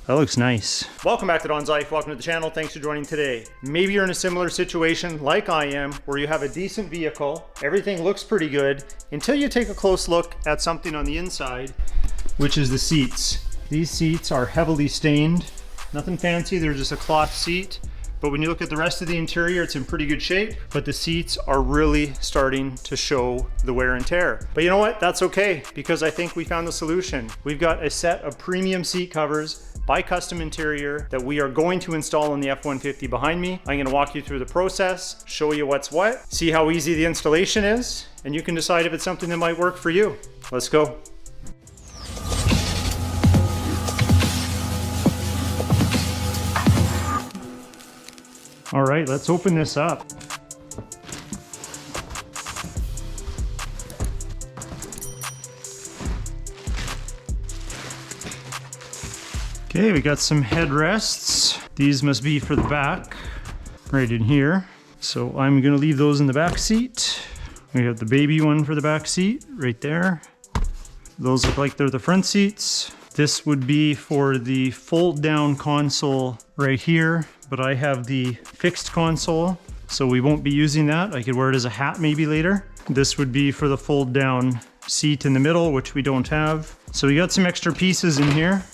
That looks nice. Welcome back to Don's Life. Welcome to the channel. Thanks for joining today. Maybe you're in a similar situation like I am, where you have a decent vehicle, everything looks pretty good, until you take a close look at something on the inside, which is the seats. These seats are heavily stained. Nothing fancy, they're just a cloth seat. But when you look at the rest of the interior, it's in pretty good shape, but the seats are really starting to show the wear and tear. But you know what? That's okay, because I think we found the solution. We've got a set of premium seat covers by Kustom Interior that we are going to install on the F-150 behind me. I'm gonna walk you through the process, show you what's what, see how easy the installation is, and you can decide if it's something that might work for you. Let's go. All right, let's open this up. Okay, we got some headrests. These must be for the back, right in here. So I'm gonna leave those in the back seat. We have the baby one for the back seat, right there. Those look like they're the front seats. This would be for the fold down console right here, but I have the fixed console, so we won't be using that. I could wear it as a hat maybe later. This would be for the fold down seat in the middle, which we don't have. So we got some extra pieces in here.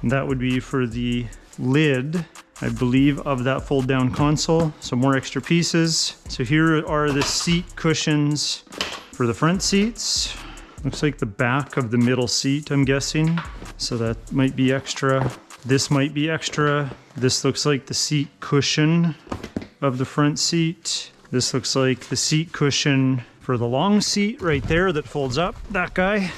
And that would be for the lid, I believe, of that fold down console. So more extra pieces. So here are the seat cushions for the front seats. Looks like the back of the middle seat, I'm guessing. So that might be extra. This might be extra. This looks like the seat cushion of the front seat. This looks like the seat cushion for the long seat right there that folds up, that guy.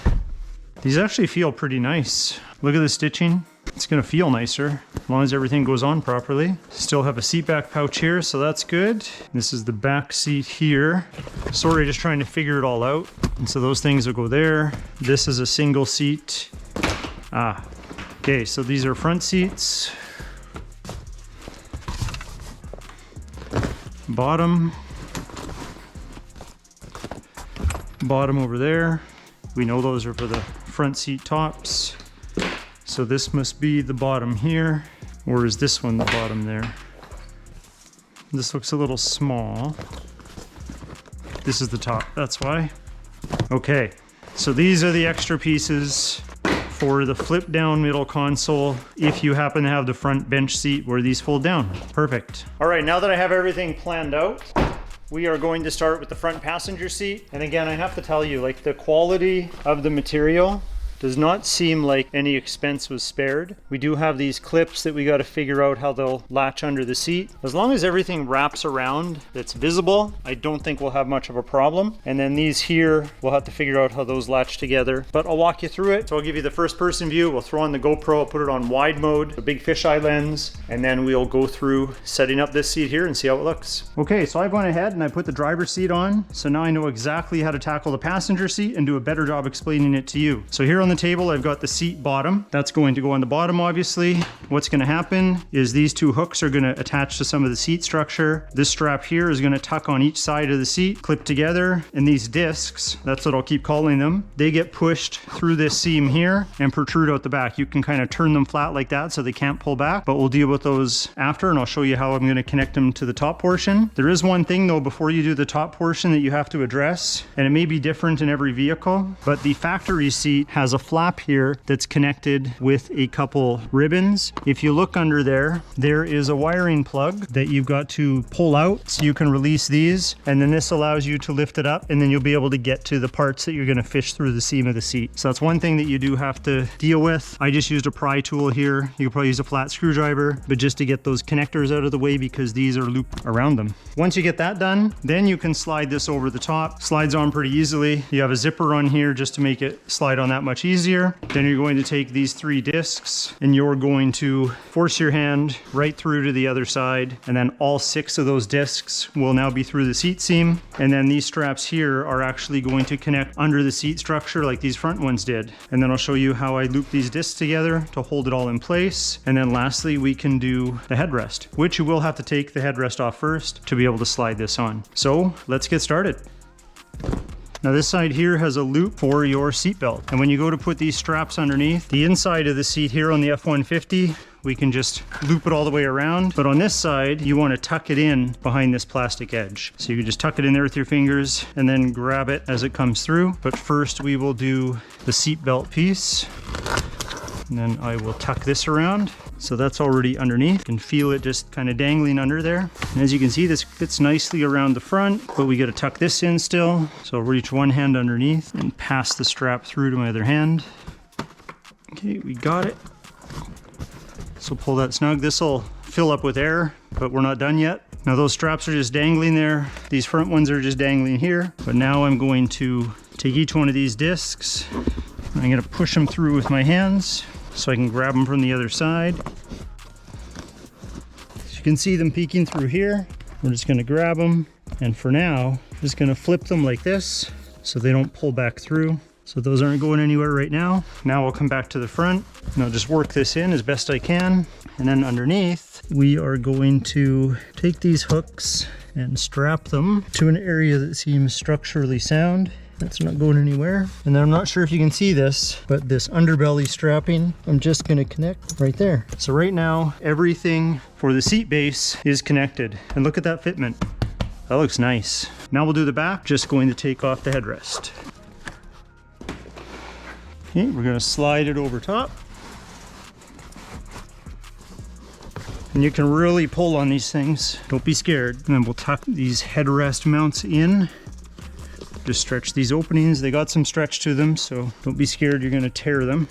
These actually feel pretty nice. Look at the stitching. It's gonna feel nicer as long as everything goes on properly. Still have a seat back pouch here, so that's good. This is the back seat here. Sorry, just trying to figure it all out. And so those things will go there. This is a single seat. Okay, so these are front seats. Bottom over there. We know those are for the front seat tops. So this must be the bottom here, or is this one the bottom there? This looks a little small. This is the top, that's why. Okay, so these are the extra pieces for the flip down middle console if you happen to have the front bench seat where these fold down. Perfect. All right, now that I have everything planned out, we are going to start with the front passenger seat. And again, I have to tell you, like, the quality of the material does not seem like any expense was spared. We do have these clips that we got to figure out how they'll latch under the seat. As long as everything wraps around that's visible, I don't think we'll have much of a problem. And then these here, we'll have to figure out how those latch together, but I'll walk you through it. So I'll give you the first person view. We'll throw on the GoPro, I'll put it on wide mode, a big fisheye lens, and then we'll go through setting up this seat here and see how it looks. Okay, so I've gone ahead and I put the driver's seat on. So now I know exactly how to tackle the passenger seat and do a better job explaining it to you. So here on the table, I've got the seat bottom. That's going to go on the bottom, obviously. What's going to happen is these two hooks are going to attach to some of the seat structure. This strap here is going to tuck on each side of the seat, clip together, and these discs, that's what I'll keep calling them, they get pushed through this seam here and protrude out the back. You can kind of turn them flat like that so they can't pull back, but we'll deal with those after, and I'll show you how I'm going to connect them to the top portion. There is one thing though before you do the top portion that you have to address, and it may be different in every vehicle, but the factory seat has a flap here that's connected with a couple ribbons. If you look under there, there is a wiring plug that you've got to pull out so you can release these, and then this allows you to lift it up, and then you'll be able to get to the parts that you're going to fish through the seam of the seat. So that's one thing that you do have to deal with. I just used a pry tool here. You could probably use a flat screwdriver, but just to get those connectors out of the way because these are looped around them. Once you get that done, then you can slide this over the top. Slides on pretty easily. You have a zipper on here just to make it slide on that much easier. Then you're going to take these 3 discs and you're going to force your hand right through to the other side, and then all 6 of those discs will now be through the seat seam. And then these straps here are actually going to connect under the seat structure like these front ones did. And then I'll show you how I loop these discs together to hold it all in place. And then lastly, we can do the headrest, which you will have to take the headrest off first to be able to slide this on. So let's get started. Now this side here has a loop for your seat belt. And when you go to put these straps underneath, the inside of the seat here on the F-150, we can just loop it all the way around. But on this side, you want to tuck it in behind this plastic edge. So you can just tuck it in there with your fingers and then grab it as it comes through. But first we will do the seat belt piece. And then I will tuck this around. So that's already underneath. You can feel it just kind of dangling under there. And as you can see, this fits nicely around the front, but we got to tuck this in still. So I'll reach one hand underneath and pass the strap through to my other hand. Okay, we got it. So pull that snug. This will fill up with air, but we're not done yet. Now those straps are just dangling there. These front ones are just dangling here. But now I'm going to take each one of these discs. I'm going to push them through with my hands so I can grab them from the other side. So you can see them peeking through here. We're just going to grab them, and for now, I'm just going to flip them like this so they don't pull back through. So those aren't going anywhere right now. Now we'll come back to the front and I'll just work this in as best I can. And then underneath, we are going to take these hooks and strap them to an area that seems structurally sound. That's not going anywhere. And then I'm not sure if you can see this, but this underbelly strapping, I'm just going to connect right there. So right now, everything for the seat base is connected. And look at that fitment. That looks nice. Now we'll do the back. Just going to take off the headrest. Okay, we're going to slide it over top. And you can really pull on these things. Don't be scared. And then we'll tuck these headrest mounts in. Just stretch these openings. They got some stretch to them, so don't be scared you're gonna tear them.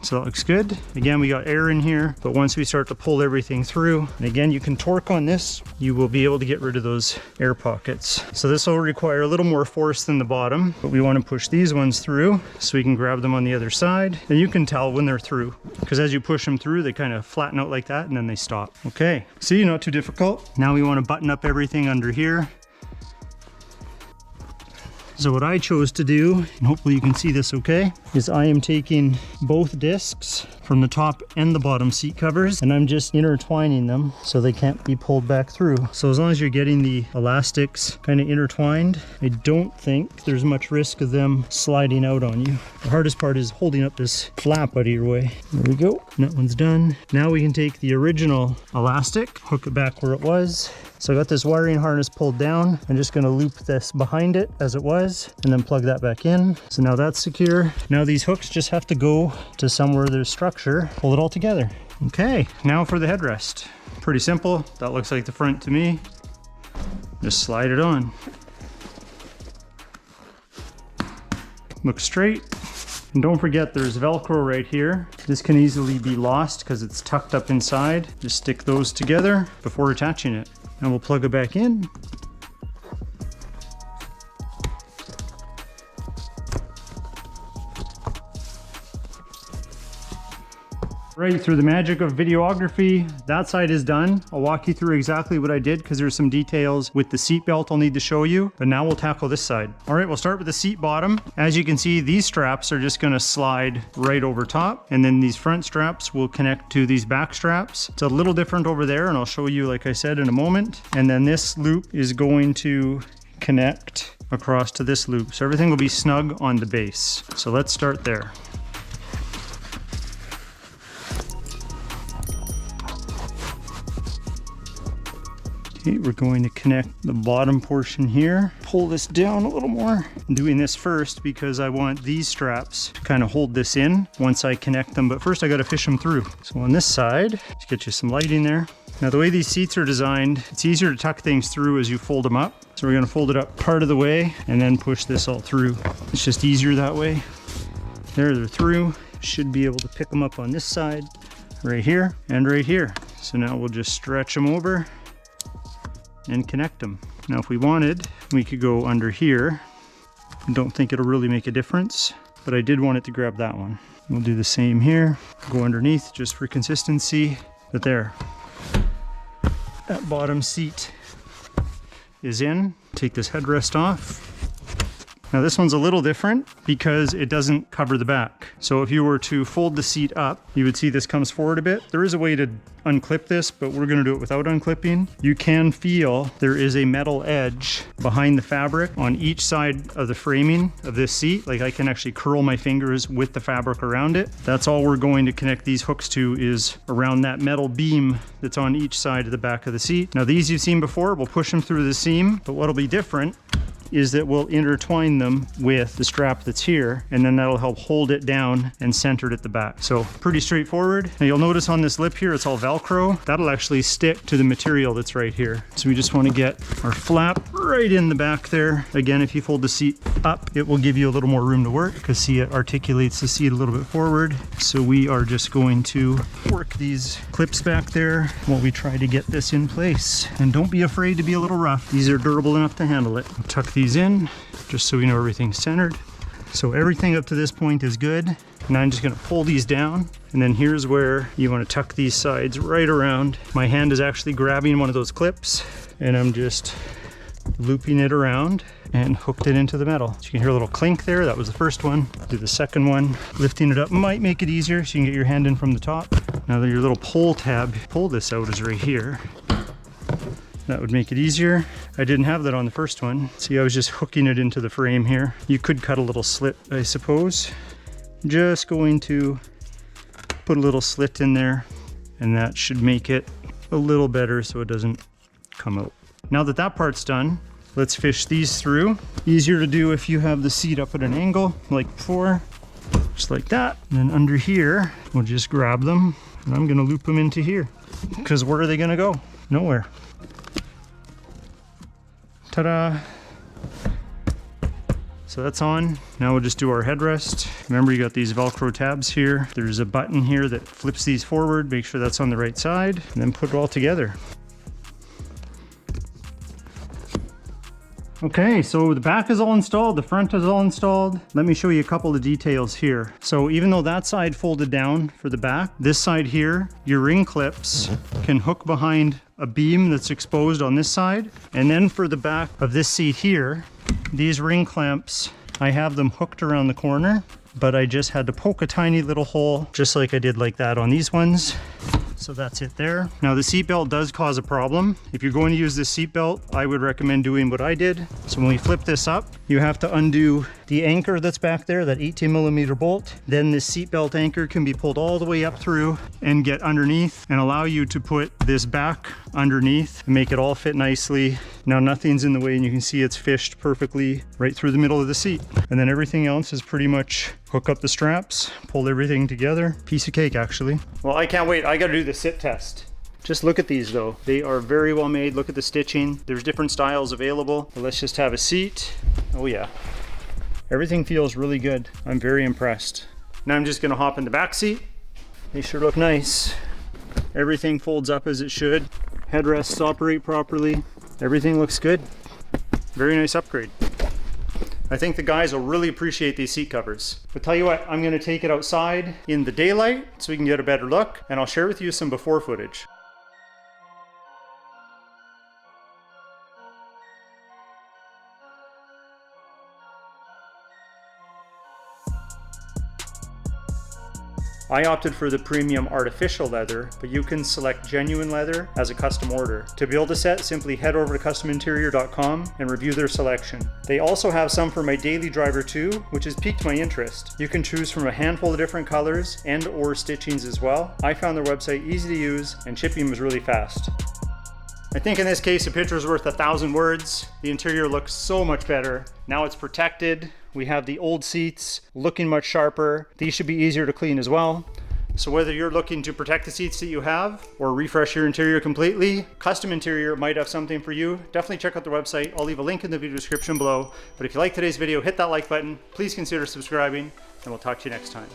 So that looks good. Again, we got air in here, but once we start to pull everything through, and again, you can torque on this, you will be able to get rid of those air pockets. So this will require a little more force than the bottom, but we want to push these ones through so we can grab them on the other side. And you can tell when they're through, because as you push them through, they kind of flatten out like that and then they stop. Okay, see, not too difficult. Now we want to button up everything under here. So what I chose to do, and hopefully you can see this okay, is I am taking both discs from the top and the bottom seat covers, and I'm just intertwining them so they can't be pulled back through. So as long as you're getting the elastics kind of intertwined, I don't think there's much risk of them sliding out on you. The hardest part is holding up this flap out of your way. There we go. And that one's done. Now we can take the original elastic, hook it back where it was. So I got this wiring harness pulled down. I'm just going to loop this behind it as it was and then plug that back in. So now that's secure. Now these hooks just have to go to somewhere there's structure. Pull it all together. Okay, now for the headrest. Pretty simple. That looks like the front to me. Just slide it on. Looks straight. And don't forget there's Velcro right here. This can easily be lost because it's tucked up inside. Just stick those together before attaching it. And we'll plug it back in. Right, through the magic of videography, that side is done. I'll walk you through exactly what I did because there's some details with the seat belt I'll need to show you, but now we'll tackle this side. All right, we'll start with the seat bottom. As you can see, these straps are just gonna slide right over top, and then these front straps will connect to these back straps. It's a little different over there, and I'll show you, like I said, in a moment. And then this loop is going to connect across to this loop. So everything will be snug on the base. So let's start there. Okay, we're going to connect the bottom portion here. Pull this down a little more. I'm doing this first because I want these straps to kind of hold this in once I connect them. But first I got to fish them through. So on this side, let's get you some lighting there. Now the way these seats are designed, it's easier to tuck things through as you fold them up. So we're going to fold it up part of the way and then push this all through. It's just easier that way. There, they're through. Should be able to pick them up on this side, right here and right here. So now we'll just stretch them over and connect them. Now if we wanted, we could go under here. I don't think it'll really make a difference, but I did want it to grab that one. We'll do the same here. Go underneath just for consistency. But there, that bottom seat is in. Take this headrest off. Now this one's a little different because it doesn't cover the back. So if you were to fold the seat up, you would see this comes forward a bit. There is a way to unclip this, but we're gonna do it without unclipping. You can feel there is a metal edge behind the fabric on each side of the framing of this seat. Like I can actually curl my fingers with the fabric around it. That's all we're going to connect these hooks to, is around that metal beam that's on each side of the back of the seat. Now these you've seen before, we'll push them through the seam, but what'll be different is that we'll intertwine them with the strap that's here, and then that'll help hold it down and center it at the back. So pretty straightforward. Now you'll notice on this lip here, it's all Velcro. That'll actually stick to the material that's right here. So we just want to get our flap right in the back there. Again, if you fold the seat up, it will give you a little more room to work, because see, it articulates the seat a little bit forward. So we are just going to work these clips back there while we try to get this in place. And don't be afraid to be a little rough. These are durable enough to handle it. Tuck these in just so we know everything's centered. So everything up to this point is good. Now I'm just going to pull these down, and then here's where you want to tuck these sides right around. My hand is actually grabbing one of those clips, and I'm just looping it around and hooked it into the metal. So you can hear a little clink there. That was the first one. Do the second one. Lifting it up might make it easier so you can get your hand in from the top. Now that your little pull tab, pull this out, is right here. That would make it easier. I didn't have that on the first one. See, I was just hooking it into the frame here. You could cut a little slit, I suppose. Just going to put a little slit in there, and that should make it a little better so it doesn't come out. Now that that part's done, let's fish these through. Easier to do if you have the seat up at an angle like before, just like that. And then under here, we'll just grab them, and I'm gonna loop them into here. Because where are they gonna go? Nowhere. Ta-da! So that's on. Now we'll just do our headrest. Remember, you got these Velcro tabs here. There's a button here that flips these forward. Make sure that's on the right side, and then put it all together. Okay, so the back is all installed, the front is all installed. Let me show you a couple of details here. So even though that side folded down for the back, this side here, your ring clips can hook behind a beam that's exposed on this side. And then for the back of this seat here, these ring clamps, I have them hooked around the corner, but I just had to poke a tiny little hole, just like I did like that on these ones. So that's it there. Now the seatbelt does cause a problem. If you're going to use this seatbelt, I would recommend doing what I did. So when we flip this up, you have to undo the anchor that's back there, that 18mm bolt. Then this seatbelt anchor can be pulled all the way up through and get underneath and allow you to put this back underneath and make it all fit nicely. Now nothing's in the way, and you can see it's fished perfectly right through the middle of the seat. And then everything else is pretty much hook up the straps, pull everything together. Piece of cake, actually. Well, I can't wait. I got to do the sit test. Just look at these though. They are very well made. Look at the stitching. There's different styles available. But let's just have a seat. Oh yeah. Everything feels really good. I'm very impressed. Now I'm just gonna hop in the back seat. They sure look nice. Everything folds up as it should. Headrests operate properly. Everything looks good. Very nice upgrade. I think the guys will really appreciate these seat covers. But tell you what, I'm gonna take it outside in the daylight so we can get a better look, and I'll share with you some before footage. I opted for the premium artificial leather, but you can select genuine leather as a custom order. To build a set, simply head over to custominterior.com and review their selection. They also have some for my daily driver too, which has piqued my interest. You can choose from a handful of different colors and or stitchings as well. I found their website easy to use, and shipping was really fast. I think in this case, a picture is worth 1,000 words. The interior looks so much better. Now it's protected. We have the old seats looking much sharper. These should be easier to clean as well. So whether you're looking to protect the seats that you have or refresh your interior completely, Kustom Interior might have something for you. Definitely check out their website. I'll leave a link in the video description below. But if you like today's video, hit that like button. Please consider subscribing, and we'll talk to you next time.